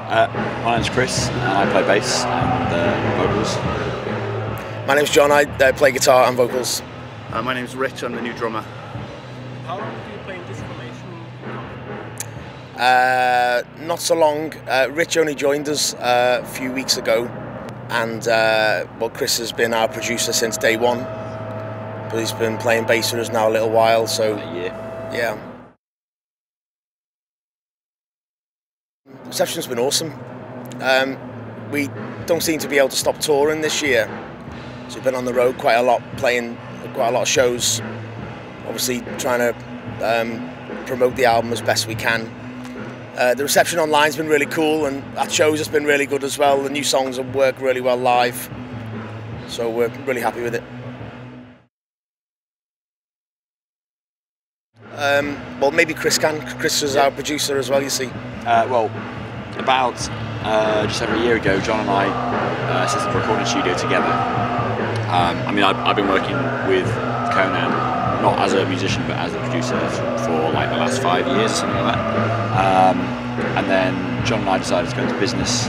My name's Chris, and I play bass and vocals. My name's John, I play guitar and vocals. My name's Rich, I'm the new drummer. How long do you play in this formation? Not so long. Rich only joined us a few weeks ago, and well, Chris has been our producer since day one, but he's been playing bass with us now a little while, so yeah. The reception's been awesome. We don't seem to be able to stop touring this year, so we've been on the road quite a lot, playing quite a lot of shows, obviously trying to promote the album as best we can. The reception online's been really cool, and at shows it's been really good as well. The new songs have worked really well live, so we're really happy with it. Well, maybe Chris can. Chris is our producer as well, you see. Well, about just over a year ago, John and I set up a recording studio together. I mean, I've been working with Conan, not as a musician, but as a producer for like the last 5 years or something like that. And then John and I decided to go into business,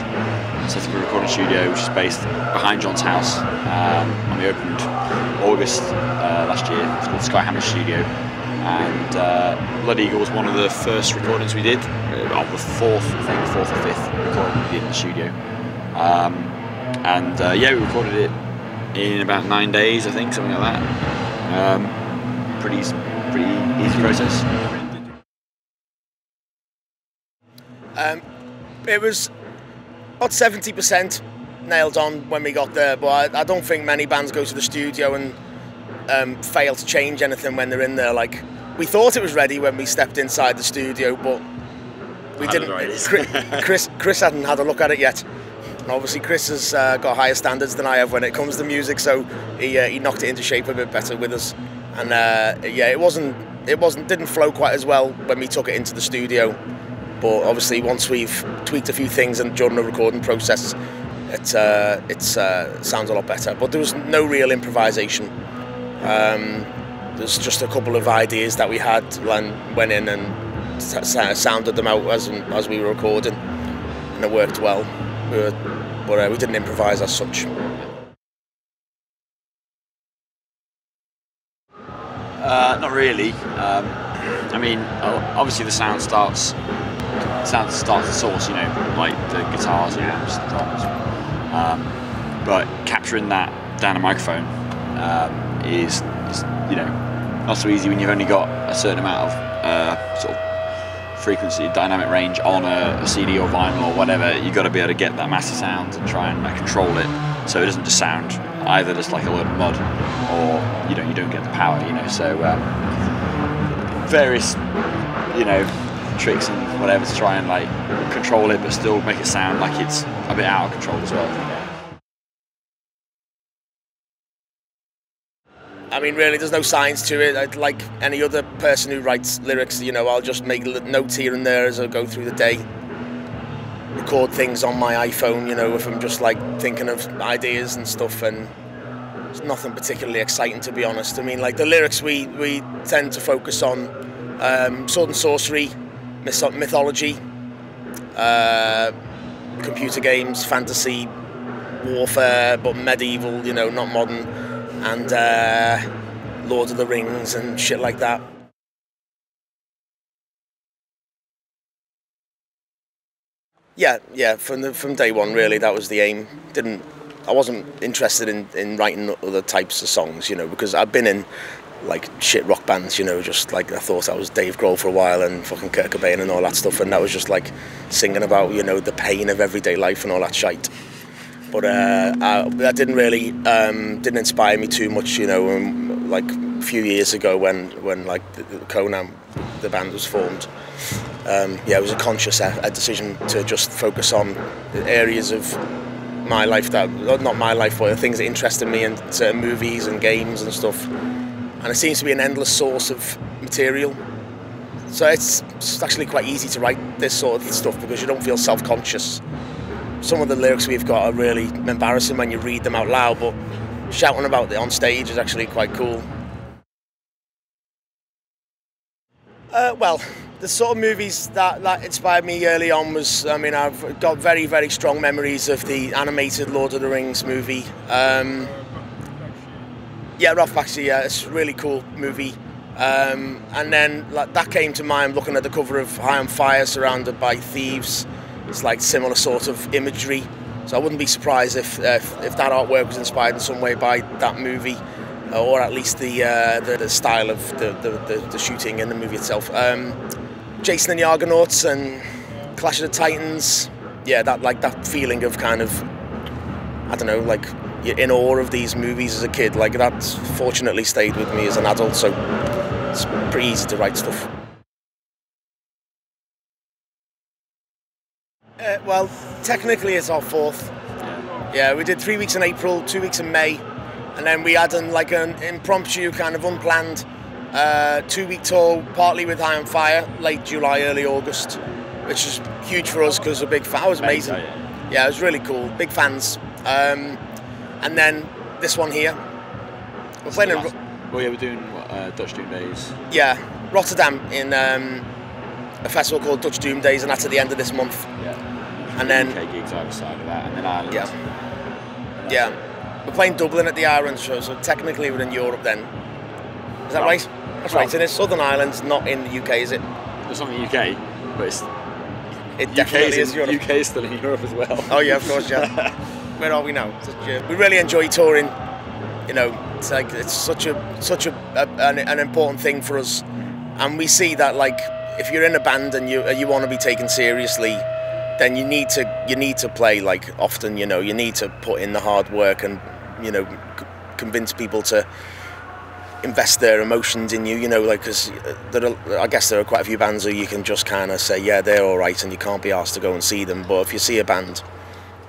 set up a recording studio which is based behind John's house. And we opened August last year. It's called Skyhammer Studio. And Blood Eagle was one of the first recordings we did, on the fourth or fifth recording we did in the studio. Yeah, we recorded it in about 9 days, I think, something like that. Pretty easy process. It was about 70% nailed on when we got there, but I don't think many bands go to the studio and fail to change anything when they're in there. Like, we thought it was ready when we stepped inside the studio, but we didn't. Chris hadn't had a look at it yet. And obviously Chris has got higher standards than I have when it comes to music, so he knocked it into shape a bit better with us. And yeah, it didn't flow quite as well when we took it into the studio. But obviously once we've tweaked a few things and during the recording process, it sounds a lot better. But there was no real improvisation. There's just a couple of ideas that we had and went in and sounded them out as we were recording, and it worked well. But we didn't improvise as such. Not really. I mean, obviously the sound starts at source, you know, like the guitars and amps and drums. But capturing that down a microphone is, you know, not so easy when you've only got a certain amount of sort of frequency, dynamic range on a CD or vinyl or whatever. You've got to be able to get that massive sound and try and control it, so it doesn't just sound either just like a load of mud, or you don't get the power, you know. So various, you know, tricks and whatever to try and like control it, but still make it sound like it's a bit out of control as well. I mean, really, there's no science to it. Like any other person who writes lyrics, you know, I'll just make notes here and there as I go through the day. Record things on my iPhone, you know, if I'm just like thinking of ideas and stuff, and it's nothing particularly exciting, to be honest. I mean, like the lyrics we tend to focus on sword and sorcery, mythology, computer games, fantasy, warfare, but medieval, you know, not modern, and Lord of the Rings and shit like that. Yeah, from day one, really, that was the aim. I wasn't interested in writing other types of songs, you know, because I've been in like shit rock bands, you know, just like I thought I was Dave Grohl for a while and fucking Kurt Cobain and all that stuff, and that was just like singing about, you know, the pain of everyday life and all that shite. But that didn't really didn't inspire me too much, you know. Like a few years ago when like Conan, the band, was formed, yeah, it was a conscious decision to just focus on the areas of my life that, not my life, but the things that interested me, in certain movies and games and stuff. And it seems to be an endless source of material. So it's actually quite easy to write this sort of stuff because you don't feel self-conscious. Some of the lyrics we've got are really embarrassing when you read them out loud, but shouting about it on stage is actually quite cool. Well, the sort of movies that inspired me early on was, I mean, I've got very, very strong memories of the animated Lord of the Rings movie. Yeah, Ralph Bakshi, yeah, it's a really cool movie. And then like, that came to mind looking at the cover of High on Fire, surrounded by thieves. It's like similar sort of imagery. So I wouldn't be surprised if that artwork was inspired in some way by that movie, or at least the style of the shooting in the movie itself. Jason and the Argonauts and Clash of the Titans. Yeah, that feeling of kind of, I don't know, like you're in awe of these movies as a kid. Like that fortunately stayed with me as an adult, so it's pretty easy to write stuff. Well, technically it's our 4th. Yeah, we did 3 weeks in April, 2 weeks in May, and then we had like an impromptu, kind of unplanned 2-week tour, partly with High on Fire, late July, early August, which is huge for us because we're big fans. It was amazing. Yeah, it was really cool. Big fans. And then this one here. We're playing in... Well, yeah, we're doing Dutch Doom Days. Yeah, Rotterdam in a festival called Dutch Doom Days, and that's at the end of this month. Yeah. And then UK gigs either side of that, and then Ireland. Yeah. Yeah. We're playing Dublin at the Ireland show, so technically we're in Europe then. Is that right? That's right. And it's Southern Ireland, not in the UK, is it? It's not in the UK, but it definitely is Europe. UK is still in Europe as well. Oh yeah, of course, yeah. Where are we now? We really enjoy touring. You know, it's such an important thing for us, and we see that like if you're in a band and you want to be taken seriously, then you need to play like often. You know, you need to put in the hard work and convince people to invest their emotions in you. You know, like because I guess there are quite a few bands who you can just kind of say, yeah, they're all right, and you can't be asked to go and see them. But if you see a band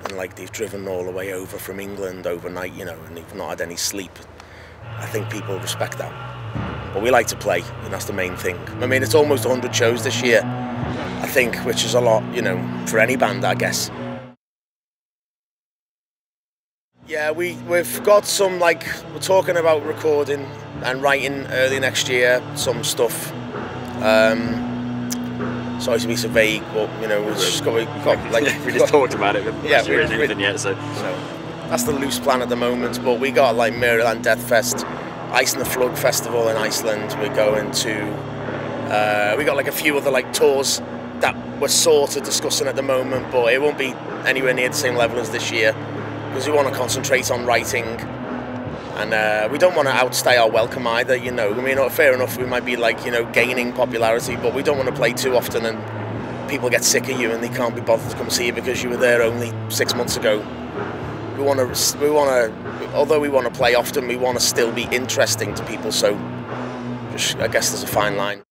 and like they've driven all the way over from England overnight, you know, and they've not had any sleep, I think people respect that. But we like to play, and that's the main thing. I mean, it's almost 100 shows this year, I think, which is a lot, you know, for any band, I guess. Yeah, we've got some, like, we're talking about recording and writing early next year, some stuff. Sorry to be so vague, but you know, we've just got like we just talked about it. But yeah, we haven't written anything yet, so that's the loose plan at the moment. But we got like Maryland Death Fest, Ice and the Flood Festival in Iceland. We're going to. We got like a few other like tours that we're sort of discussing at the moment, but it won't be anywhere near the same level as this year because we want to concentrate on writing. And we don't want to outstay our welcome either, you know. I mean, fair enough, we might be like, you know, gaining popularity, but we don't want to play too often and people get sick of you and they can't be bothered to come see you because you were there only 6 months ago. We want to, although we want to play often, we want to still be interesting to people. So, just, I guess there's a fine line.